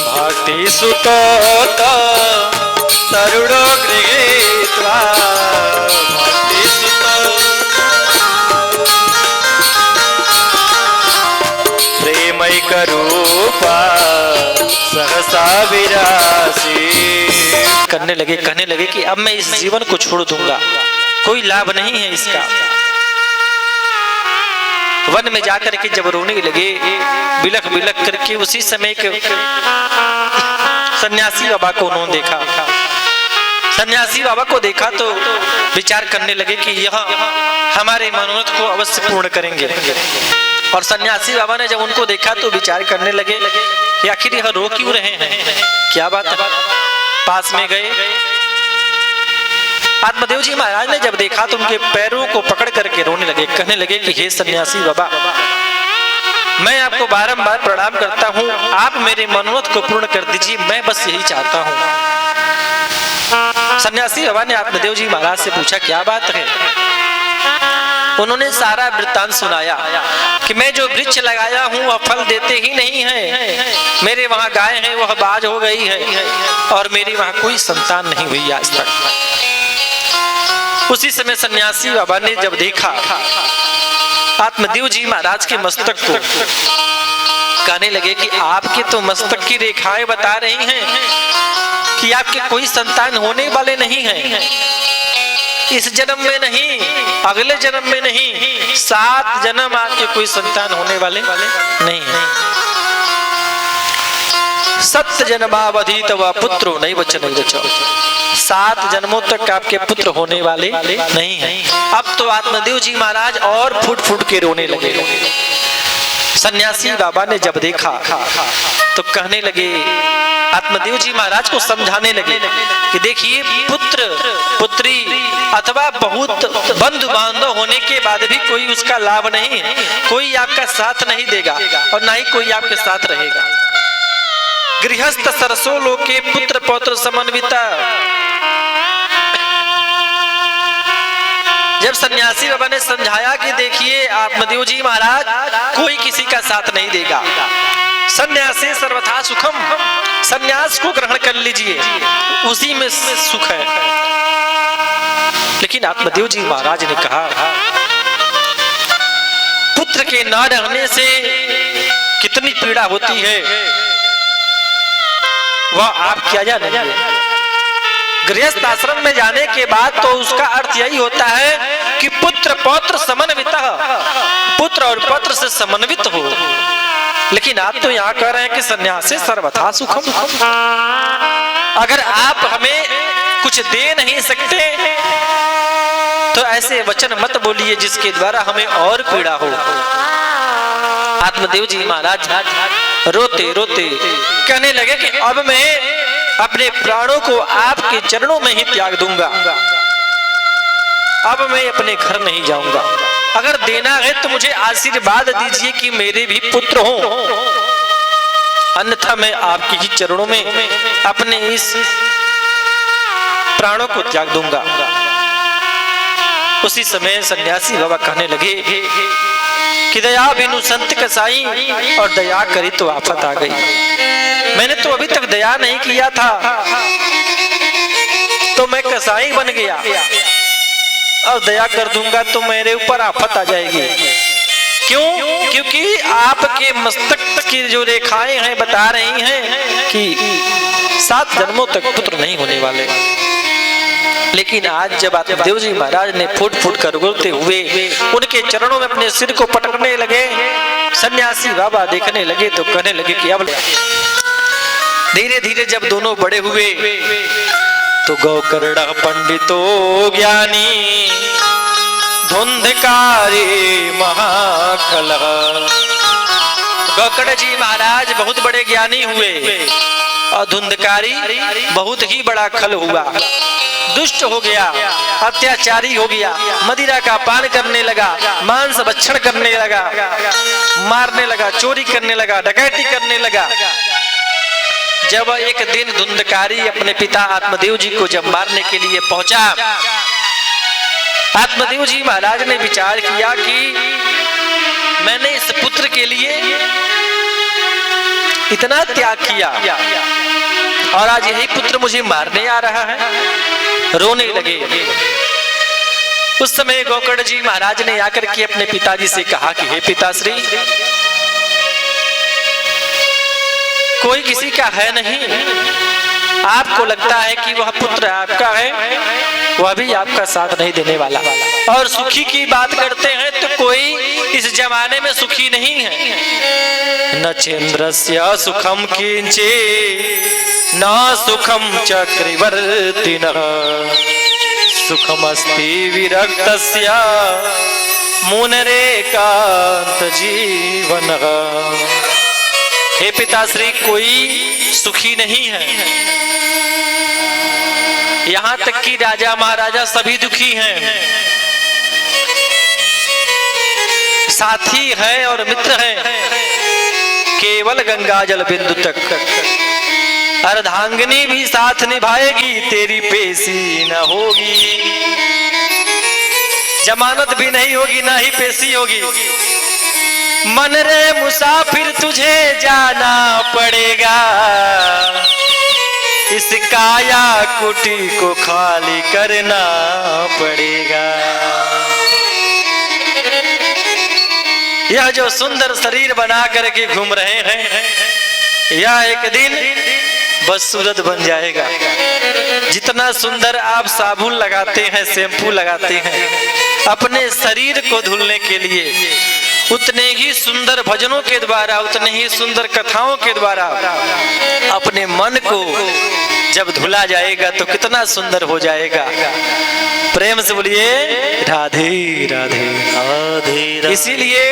Speaker 2: भक्ति सुतो तरुणो गृहीत्वा भक्ति सुतो प्रेमैक रूपा सहसा विरासी। कहने लगे कि अब मैं इस जीवन को छोड़ दूंगा, कोई लाभ नहीं है इसका। वन में जाकर के जब रोने लगे, बिलख बिलख करके, उसी समय के सन्यासी बाबा को उन्होंने देखा। सन्यासी बाबा को देखा तो विचार करने लगे कि यह हमारे मनोरथ को अवश्य पूर्ण करेंगे। और सन्यासी बाबा ने जब उनको देखा तो विचार करने लगे कि आखिर यह रो क्यों रहे हैं, क्या बात है। पास में गए, आत्मदेव जी महाराज ने जब देखा तो उनके पैरों को पकड़ करके रोने लगे। कहने लगे कि हे सन्यासी बाबा, मैं आपको बारंबार प्रणाम करता हूँ, आप मेरे मनोरथ को पूर्ण कर दीजिए, मैं बस यही चाहता हूँ। सन्यासी बाबा ने आत्मदेव जी महाराज से पूछा क्या बात है। उन्होंने सारा वृत्तांत सुनाया कि मैं जो वृक्ष लगाया हूँ वह फल देते ही नहीं है, मेरे वहां गाय है वह बाज हो गई है और मेरी वहां कोई संतान नहीं हुई आज तक। उसी समय सन्यासी बाबा ने जब देखा आत्मदेव जी महाराज के मस्तक को, कहने लगे कि आपके तो मस्तक की रेखाएं बता रही हैं कि आपके कोई संतान होने वाले नहीं हैं। इस जन्म में नहीं, अगले जन्म में नहीं, 7 जन्म आपके कोई संतान होने वाले नहीं है।
Speaker 3: सत्य जन्मावधि तव पुत्रो नहीं बचन 7 जन्मों तक आपके पुत्र होने वाले नहीं हैं। अब तो आत्मदेव जी महाराज और फुट फुट के रोने लगे। सन्यासी बाबा ने जब देखा तो कहने लगे, आत्मदेव जी महाराज को समझाने लगे कि देखिए पुत्र पुत्री अथवा बहुत बंधु बांधव होने के बाद भी कोई उसका लाभ नहीं है, कोई आपका साथ नहीं देगा और ना ही कोई आपके साथ रहेगा। गृहस्थ सरसों लोके पुत्र पौत्र समन्विता। जब सन्यासी बाबा ने समझाया कि देखिए आत्मदेव जी महाराज कोई किसी का साथ नहीं देगा, सन्यासी सर्वथा सुखम, सन्यास को ग्रहण कर लीजिए, उसी में सुख है। लेकिन आत्मदेव जी महाराज ने कहा पुत्र के न रहने से कितनी पीड़ा होती है वह आप क्या जानेंगे। गृहस्थ आश्रम में जाने के बाद तो उसका अर्थ यही होता है कि पुत्र पौत्र समन्वित, पुत्र और पौत्र से समन्वित हो। लेकिन आप तो यहाँ कह रहे हैं कि सन्यास से सर्वथा सुखम। अगर आप हमें कुछ दे नहीं सकते तो ऐसे वचन मत बोलिए जिसके द्वारा हमें और पीड़ा हो। आत्मदेव जी महाराज रोते रोते कहने लगे कि अब मैं अपने प्राणों को आपके चरणों में ही त्याग दूंगा, अब मैं अपने घर नहीं जाऊंगा। अगर देना है तो मुझे आशीर्वाद दीजिए कि मेरे भी पुत्र हों, अन्यथा मैं आपके ही चरणों में अपने इस प्राणों को त्याग दूंगा। उसी समय सन्यासी बाबा कहने लगे कि दया बिनु संत कसाई, और दया करी तो आफत आ गई। मैंने तो अभी तक दया नहीं किया था तो मैं कसाई बन गया, और दया कर दूंगा तो मेरे ऊपर आफत आ जाएगी। क्यों? क्योंकि आपके मस्तक की जो रेखाएं हैं बता रही हैं कि 7 जन्मों तक पुत्र नहीं होने वाले। लेकिन आज जब आत्मदेव जी महाराज ने फुट फुट कर रोते हुए उनके चरणों में अपने सिर को पटकने लगे, सन्यासी बाबा देखने लगे तो कहने लगे कि अब धीरे धीरे जब दोनों बड़े हुए तो गौकर्ण पंडितो ज्ञानी धुंधकारी महाखल। गौकर्ण जी महाराज बहुत बड़े ज्ञानी हुए और धुंधकारी बहुत ही बड़ा खल हुआ, दुष्ट हो गया, अत्याचारी हो गया, मदिरा का पान करने लगा, मांस भक्षण करने लगा, मारने लगा, चोरी करने लगा, डकैती करने लगा। जब एक दिन धुंधकारी अपने पिता आत्मदेव जी को जब मारने के लिए पहुंचा, आत्मदेव जी महाराज ने विचार किया कि मैंने इस पुत्र के लिए इतना त्याग किया और आज यही पुत्र मुझे मारने आ रहा है। रोने लगे। उस समय गौकर्ण जी महाराज ने आकर के अपने पिताजी से कहा कि हे पिताश्री, कोई किसी का है नहीं, आपको लगता है कि वह पुत्र आपका है, वह भी आपका साथ नहीं देने वाला, और सुखी की बात करते हैं तो कोई इस जमाने में सुखी नहीं है। न चंद्रस्य सुखम किंचे न सुखम चक्रवर्तिनः सुखमस्ति विरक्तस्य मुनरेकांत जीवनः। हे पिताश्री, कोई सुखी नहीं है, यहाँ तक कि राजा महाराजा सभी दुखी हैं, साथी है और मित्र है, केवल गंगा जल बिंदु तक। अर्धांगिनी भी साथ निभाएगी, तेरी पेशी न होगी, जमानत भी नहीं होगी, ना ही पेशी होगी। मन रे मुसाफिर तुझे जाना पड़ेगा, इस काया कुटी को खाली करना पड़ेगा। यह जो सुंदर शरीर बना करके घूम रहे हैं, यह एक दिन बदसूरत बन जाएगा। जितना सुंदर आप साबुन लगाते हैं, शैम्पू लगाते हैं अपने शरीर को धुलने के लिए, उतने ही सुंदर भजनों के द्वारा, उतने ही सुंदर कथाओं के द्वारा अपने मन को जब धुला जाएगा तो कितना सुंदर हो जाएगा। प्रेम से बोलिए राधे राधे
Speaker 1: राधे।
Speaker 3: इसीलिए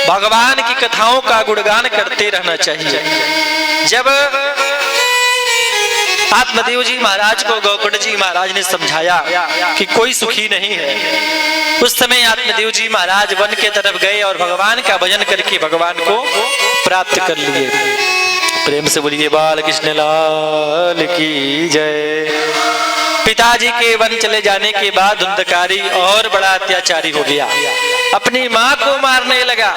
Speaker 3: भगवान की कथाओं का गुणगान करते रहना चाहिए। जब आत्मदेव जी महाराज को गौकर्ण जी महाराज ने समझाया कि कोई सुखी नहीं है, उस समय आत्मदेव जी महाराज वन के तरफ गए और भगवान का भजन करके भगवान को प्राप्त कर लिए। प्रेम से बोलिए बाल कृष्ण लाल की जय। पिताजी के वन चले जाने के बाद धुंधकारी और बड़ा अत्याचारी हो गया, अपनी माँ को मारने लगा,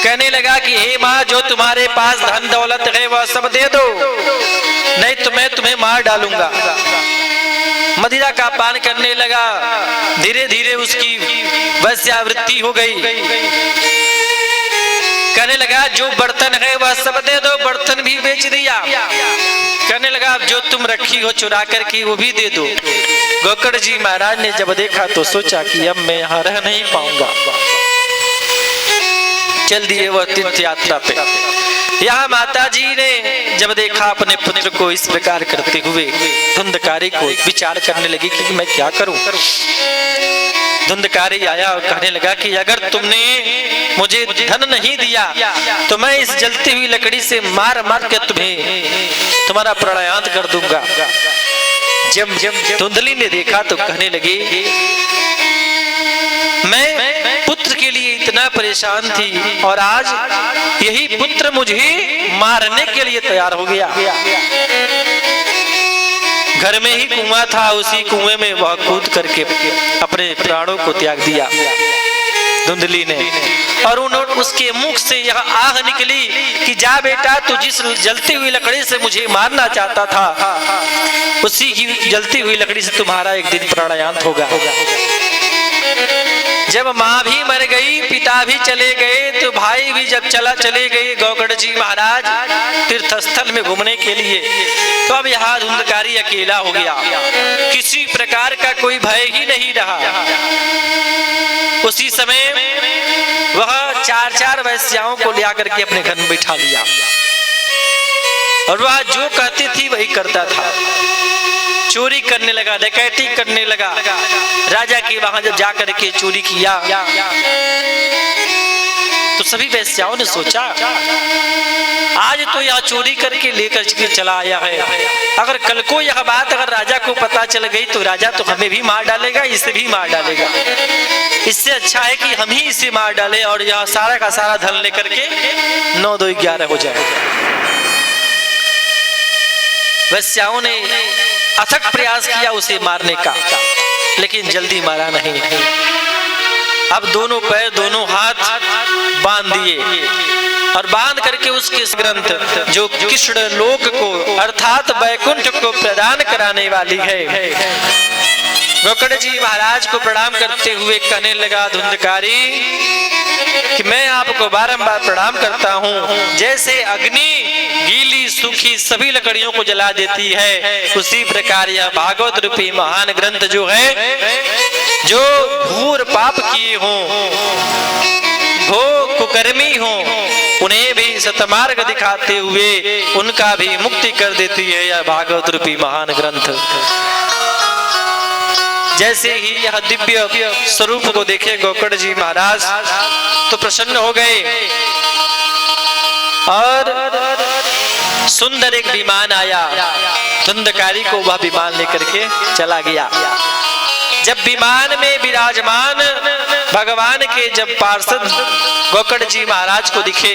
Speaker 3: कहने लगा कि हे माँ, जो तुम्हारे पास धन दौलत है वह सब दे दो, नहीं तो मैं तुम्हें मार डालूंगा। मदिरा का पान करने लगा, धीरे धीरे उसकी वैश्यावृत्ति हो गई। कहने लगा जो बर्तन है वह सब दे दो, बर्तन भी बेच दिया। कहने लगा जो तुम रखी हो चुरा करके वो भी दे दो। गौकर्ण जी महाराज ने जब देखा तो सोचा कि अब मैं यहाँ रह नहीं पाऊंगा, चल दिए वह तीर्थ यात्रा पे। यहाँ माता जी ने जब देखा अपने पुत्र को इस प्रकार करते हुए, धुंधकारी को विचार करने लगी कि मैं क्या करूं। धुंधकारी आया और कहने लगा कि अगर तुमने मुझे धन नहीं दिया तो मैं इस जलती हुई लकड़ी से मार मार के तुम्हारा प्राणायाम कर दूंगा। जब धुंधली ने देखा तो कहने लगी मैं पुत्र के लिए इतना परेशान थी और आज यही पुत्र मुझे मारने के लिए तैयार हो गया। घर में ही कुआं था, उसी कुएं में वह कूद करके अपने प्राणों को त्याग दिया धुंधली ने। और उसके मुख से यह आह निकली कि जा बेटा, तू जिस जलती हुई लकड़ी से मुझे मारना चाहता था उसी की जलती हुई लकड़ी से तुम्हारा एक दिन प्राणायाम होगा। जब माँ भी मर गई, पिता भी चले गए, तो भाई भी जब चले गए गौकर्ण जी महाराज तीर्थस्थल में घूमने के लिए, तो अब यहाँ धुंधकारी अकेला हो गया, किसी प्रकार का कोई भय ही नहीं रहा। उसी समय वह चार वैश्याओं को ले आकर के अपने घर में बिठा लिया और वह जो कहती थी वही करता था। चोरी करने लगा, डकैती करने लगा। राजा के वहां जब जाकर के चोरी किया तो सभी वैश्याओं ने सोचा आज तो यह चोरी करके लेकर चला आया है, अगर कल को यह बात अगर राजा को पता चल गई तो राजा तो हमें भी मार डालेगा, इसे भी मार डालेगा। इससे अच्छा है कि हम ही इसे मार डालें और यह सारा का सारा धन लेकर के 9 2 11 हो जाएगा। वैश्याओं ने अथक प्रयास किया उसे मारने का, लेकिन जल्दी मारा नहीं। अब दोनों पैर दोनों हाथ बांध दिए और बांध करके उसके ग्रंथ जो कृष्ण लोक को अर्थात वैकुंठ को प्रदान कराने वाली है, गौकर्ण जी महाराज को प्रणाम करते हुए कहने लगा धुंधकारी कि मैं आपको बारंबार प्रणाम करता हूँ। जैसे अग्नि गीली सूखी सभी लकड़ियों को जला देती है, उसी प्रकार यह भागवत रूपी महान ग्रंथ जो है, जो घोर पाप किए हों, भोग कुकर्मी हों, उन्हें भी सतमार्ग दिखाते हुए उनका भी मुक्ति कर देती है यह भागवत रूपी महान ग्रंथ। जैसे ही यह दिव्य स्वरूप को देखे गौकर्ण जी महाराज तो प्रसन्न हो गए और सुंदर एक विमान आया, धुंधकारी को वह विमान लेकर के चला गया। जब विमान में विराजमान भगवान के जब पार्षद गौकर्ण जी महाराज को दिखे,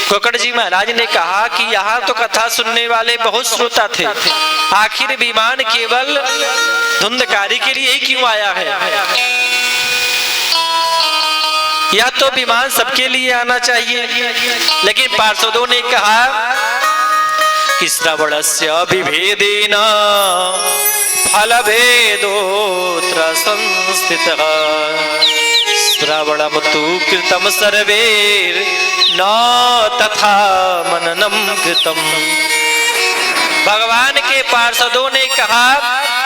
Speaker 3: गौकर्ण जी महाराज ने कहा कि यहाँ तो कथा सुनने वाले बहुत श्रोता थे, आखिर विमान केवल धुंधकारी के लिए ही क्यों आया है? यह तो विमान सबके लिए आना चाहिए। लेकिन पार्षदों ने कहा कि श्रवणस्य विभेदेन फलभेदोऽत्र संस्थितः, श्रवणं तु कृतं सर्वैर्न तथा मननं कृतं। भगवान के पार्षदों ने कहा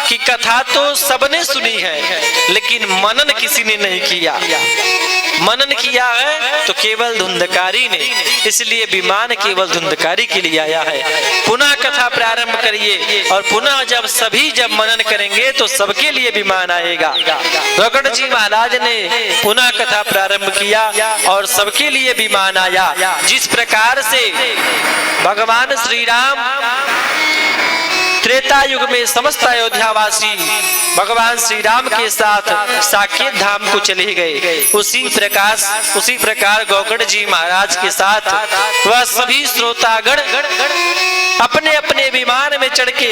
Speaker 3: कि कथा तो सबने सुनी है लेकिन मनन किसी ने नहीं किया। मनन किया है तो केवल धुंधकारी ने, इसलिए विमान केवल धुंधकारी के लिए आया है। पुनः कथा प्रारंभ करिए और पुनः जब मनन करेंगे तो सबके लिए विमान आएगा। गौकर्ण जी महाराज ने पुनः कथा प्रारंभ किया और सबके लिए विमान आया। जिस प्रकार से भगवान श्री राम त्रेता युग में समस्त अयोध्यावासी भगवान श्री राम के साथ साकेत धाम को चले गए, उसी प्रकार गौकर्ण जी महाराज के साथ वह सभी श्रोतागण अपने अपने विमान में चढ़ के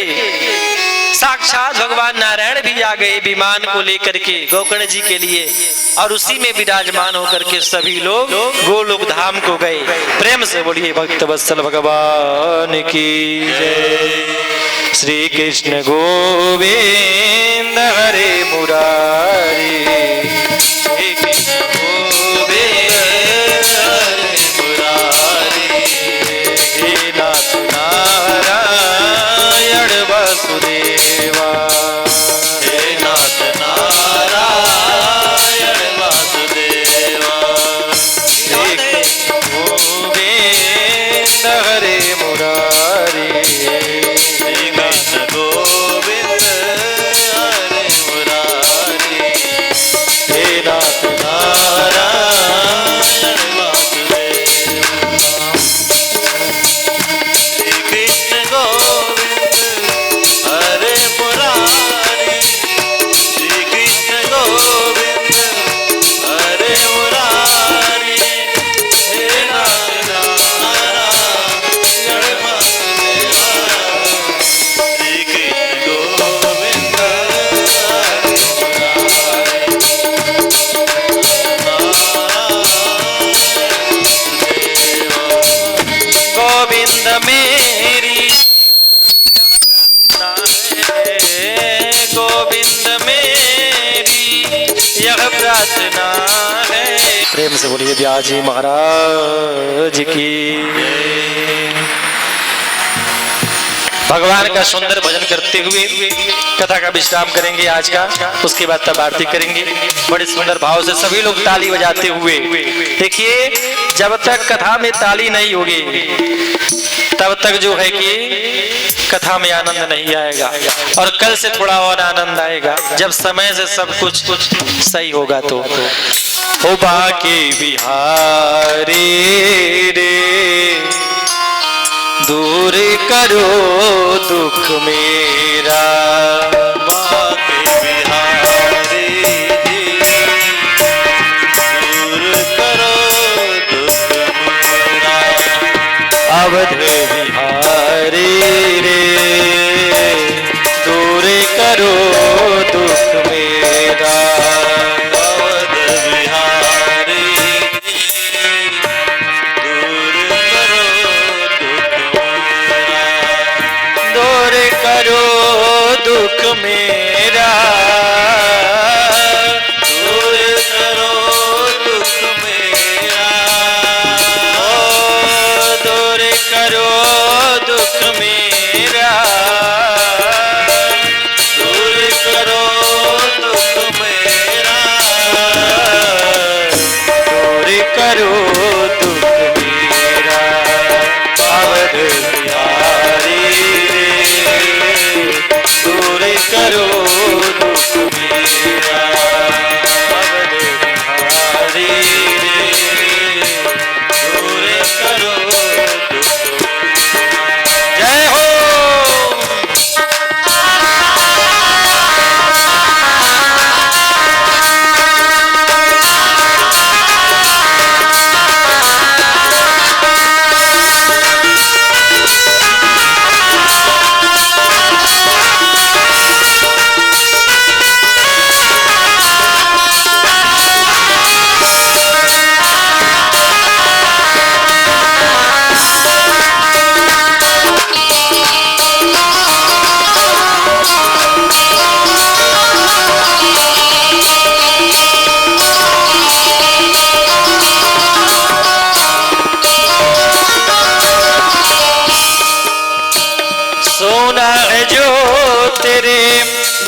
Speaker 3: साक्षात भगवान नारायण भी आ गए विमान को लेकर के गौकर्ण जी के लिए, और उसी में विराजमान होकर के सभी लोग गोलोक धाम को गए। प्रेम से बोलिए भक्त वत्सल भगवान की जय। श्री कृष्ण गोविंद हरे मुरारी, श्री कृष्ण गोविंद हरे मुरारी, हे नाथ नारायण वासुदेवा, हे नाथ नारायण वासुदेवा, श्री कृष्ण गोविंद हरे मुरारी, गोविंद हरे मुरारी, हे नाथ नारायण वासुदेवा, श्री कृष्ण गोविंद हरे मुरारी, श्री कृष्ण गोविंद हरे मुरारी, हे नाथ नारायण वासुदेवा, गोविंद मेरी गोविंद मेरी यह प्रार्थना है। प्रेम से बोलिए व्यास जी महाराज की। भगवान का सुंदर भजन करते हुए कथा का विश्राम करेंगे आज का, उसके बाद तब आरती करेंगे। बड़े सुंदर भाव से सभी लोग ताली बजाते हुए। देखिए, जब तक कथा में ताली नहीं होगी तब तक जो है कि कथा में आनंद नहीं आएगा, और कल से थोड़ा और आनंद आएगा जब समय से सब कुछ सही होगा। तो हो बाके बिहारी रे, दूर करो दुख मेरा, बाके बिहारी दूर करो दुख मेरा, अवध बिहारी रे दूर करो दुख मेरा, अवध बिहारी दूर करो दुख मेरा, दूर करो दुख मेरा, दूर करो दुख मेरा, दूर करो दुख मेरा, दूर करो दुख मेरा, अवध बिहारी दूर करो दुख मेरा, अवध बिहारी दूर करो दुख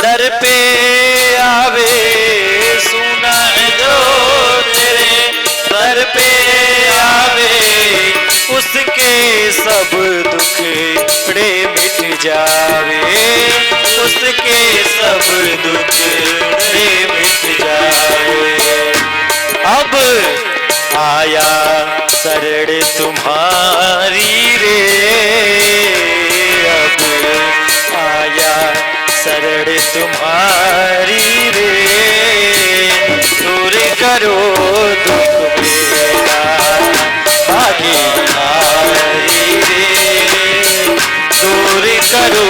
Speaker 3: दर पे आवे, सुना है जो तेरे दर पे आवे, उसके सब दुखड़े मिट जावे, उसके सब दुखड़े मिट जावे। अब आया शरण तुम्हारी रे, अब आया शरण तुम्हारी रे, दूर करो दुख मेरा भागीदारी रे, दूर करो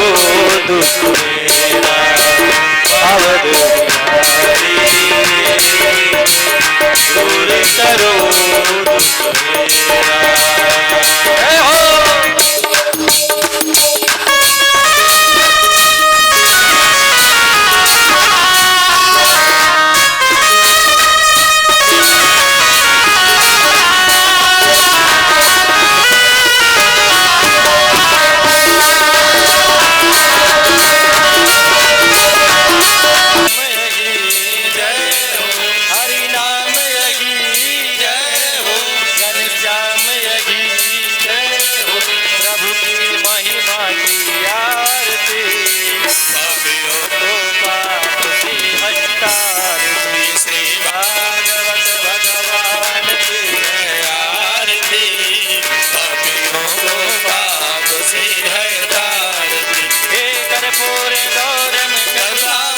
Speaker 3: दुख मेरा अवध बिहारी रे, दूर करो